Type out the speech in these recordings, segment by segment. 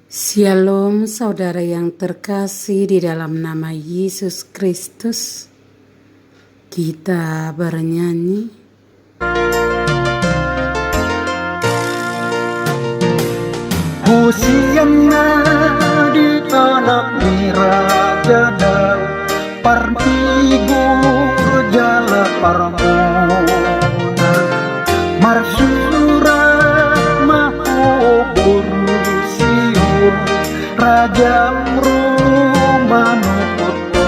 Shalom saudara yang terkasih di dalam nama Yesus Kristus. Kita bernyanyi. Hosianna di anak Raja Daud, Parmigo jala parmona, Marsura mahobur Sion, Raja Romanukoto.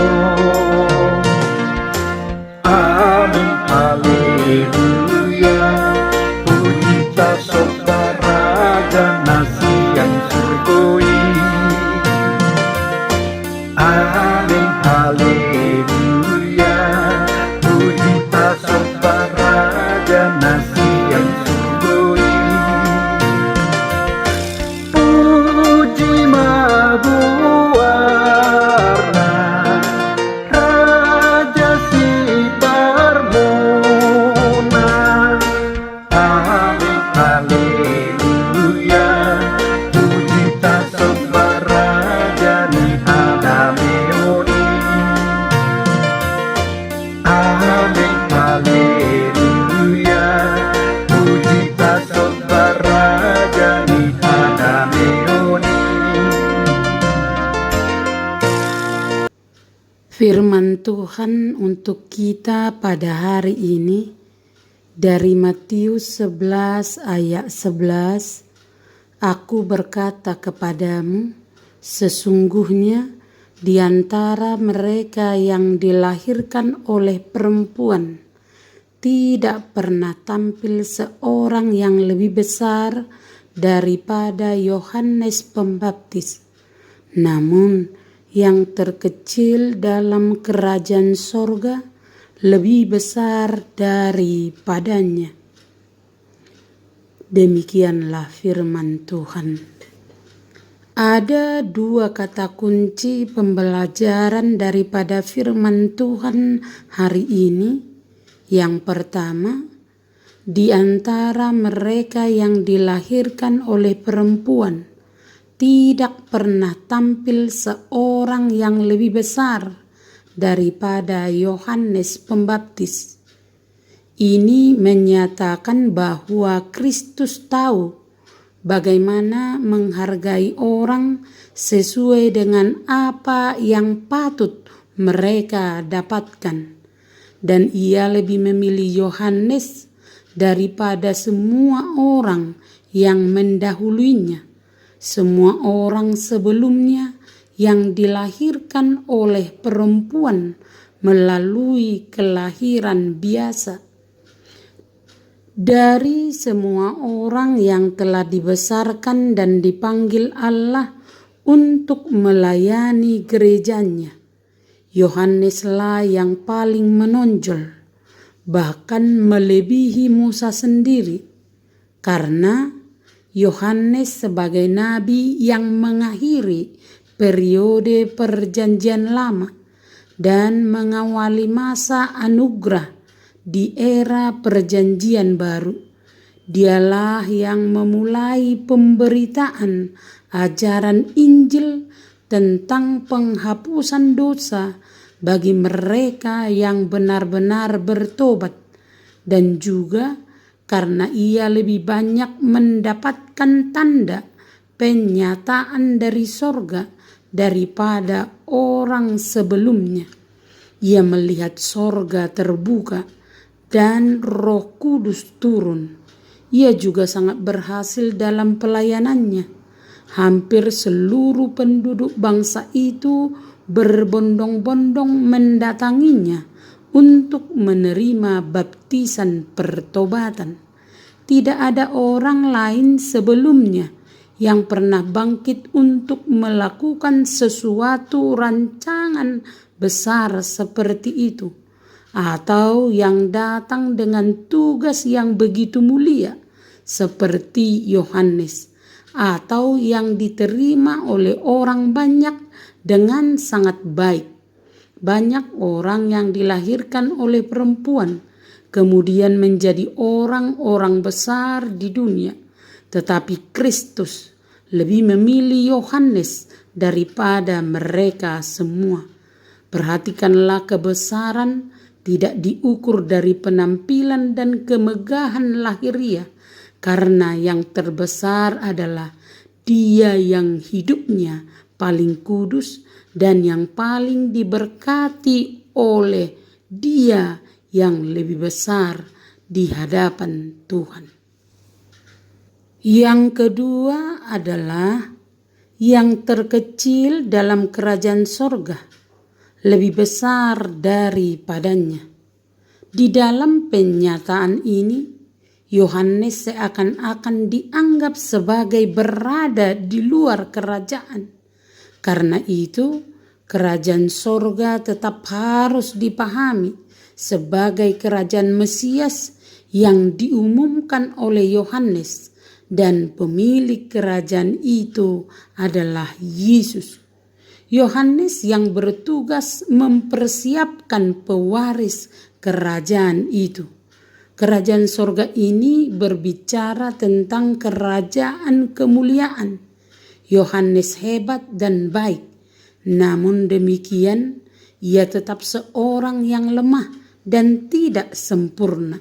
Amin, haleluya, puji saudara dan nasi yang surgoi. Amin, haleluya, puji saudara dan nasi yang surgoi. Puji mabuarna Raja si Barmona. Amin, haleluya, puji saudara jani Adameoni. Amin, haleluya, puji saudara jani Adameoni. Firman Tuhan untuk kita pada hari ini dari Matius 11 ayat 11. Aku berkata kepadamu, sesungguhnya di antara mereka yang dilahirkan oleh perempuan tidak pernah tampil seorang yang lebih besar daripada Yohanes Pembaptis. Namun yang terkecil dalam kerajaan sorga lebih besar daripadanya. Demikianlah firman Tuhan. Ada dua kata kunci pembelajaran daripada firman Tuhan hari ini. Yang pertama, di antara mereka yang dilahirkan oleh perempuan tidak pernah tampil seorang yang lebih besar daripada Yohanes Pembaptis. Ini menyatakan bahwa Kristus tahu bagaimana menghargai orang sesuai dengan apa yang patut mereka dapatkan. Dan ia lebih memilih Yohanes daripada semua orang yang mendahuluinya. Semua orang sebelumnya yang dilahirkan oleh perempuan melalui kelahiran biasa. Dari semua orang yang telah dibesarkan dan dipanggil Allah untuk melayani gerejanya, Yohaneslah yang paling menonjol, bahkan melebihi Musa sendiri, karena Yohanes sebagai nabi yang mengakhiri periode perjanjian lama dan mengawali masa anugerah di era perjanjian baru. Dialah yang memulai pemberitaan ajaran Injil tentang penghapusan dosa bagi mereka yang benar-benar bertobat, dan juga karena ia lebih banyak mendapatkan tanda penyataan dari sorga daripada orang sebelumnya. Ia melihat sorga terbuka dan Roh Kudus turun. Ia juga sangat berhasil dalam pelayanannya. Hampir seluruh penduduk bangsa itu berbondong-bondong mendatanginya untuk menerima baptisan pertobatan. Tidak ada orang lain sebelumnya yang pernah bangkit untuk melakukan sesuatu rancangan besar seperti itu, atau yang datang dengan tugas yang begitu mulia seperti Yohanes, atau yang diterima oleh orang banyak dengan sangat baik. Banyak orang yang dilahirkan oleh perempuan kemudian menjadi orang-orang besar di dunia. Tetapi Kristus lebih memilih Yohanes daripada mereka semua. Perhatikanlah kebesaran tidak diukur dari penampilan dan kemegahan lahiriah, karena yang terbesar adalah Dia yang hidupnya paling kudus dan yang paling diberkati oleh Dia yang lebih besar di hadapan Tuhan. Yang kedua adalah yang terkecil dalam kerajaan sorga lebih besar daripadanya. Di dalam penyataan ini, Yohanes seakan-akan dianggap sebagai berada di luar kerajaan. Karena itu, kerajaan sorga tetap harus dipahami sebagai kerajaan Mesias yang diumumkan oleh Yohanes, dan pemilik kerajaan itu adalah Yesus. Yohanes yang bertugas mempersiapkan pewaris kerajaan itu. Kerajaan sorga ini berbicara tentang kerajaan kemuliaan. Yohanes hebat dan baik, namun demikian ia tetap seorang yang lemah dan tidak sempurna.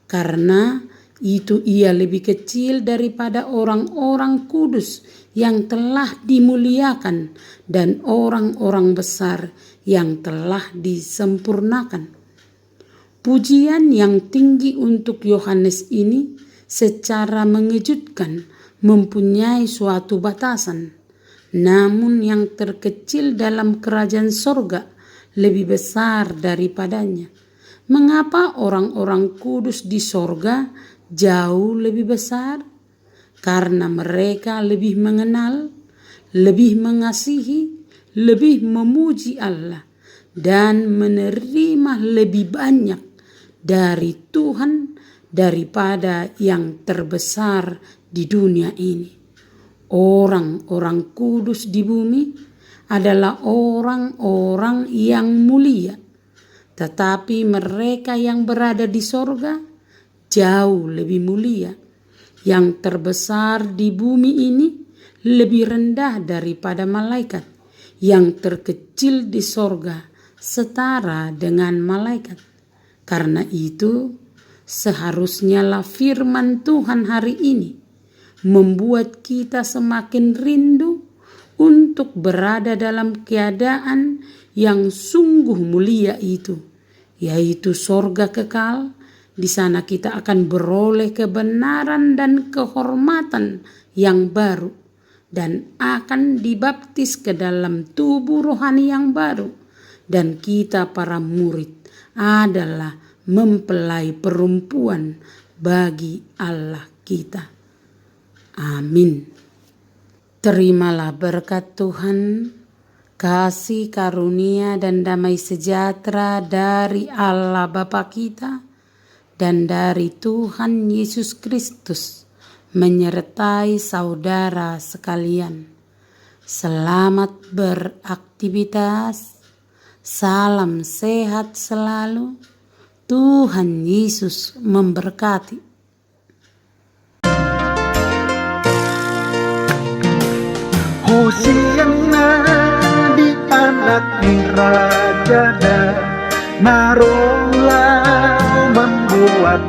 Karena itu ia lebih kecil daripada orang-orang kudus yang telah dimuliakan dan orang-orang besar yang telah disempurnakan. Pujian yang tinggi untuk Yohanes ini secara mengejutkan mempunyai suatu batasan. Namun yang terkecil dalam kerajaan sorga lebih besar daripadanya. Mengapa orang-orang kudus di sorga jauh lebih besar? Karena mereka lebih mengenal, lebih mengasihi, lebih memuji Allah, dan menerima lebih banyak dari Tuhan daripada yang terbesar di dunia ini. Orang-orang kudus di bumi adalah orang-orang yang mulia, tetapi mereka yang berada di sorga jauh lebih mulia. Yang terbesar di bumi ini lebih rendah daripada malaikat. Yang terkecil di sorga setara dengan malaikat. Karena itu, seharusnya firman Tuhan hari ini membuat kita semakin rindu untuk berada dalam keadaan yang sungguh mulia itu, yaitu sorga kekal. Di sana kita akan beroleh kebenaran dan kehormatan yang baru, dan akan dibaptis ke dalam tubuh rohani yang baru, dan kita para murid adalah mempelai perempuan bagi Allah kita. Amin. Terimalah berkat Tuhan, kasih karunia dan damai sejahtera dari Allah Bapa kita dan dari Tuhan Yesus Kristus menyertai saudara sekalian. Selamat beraktivitas, salam sehat selalu, Tuhan Yesus memberkati. Hosiana di anak Rajada, Narola membuat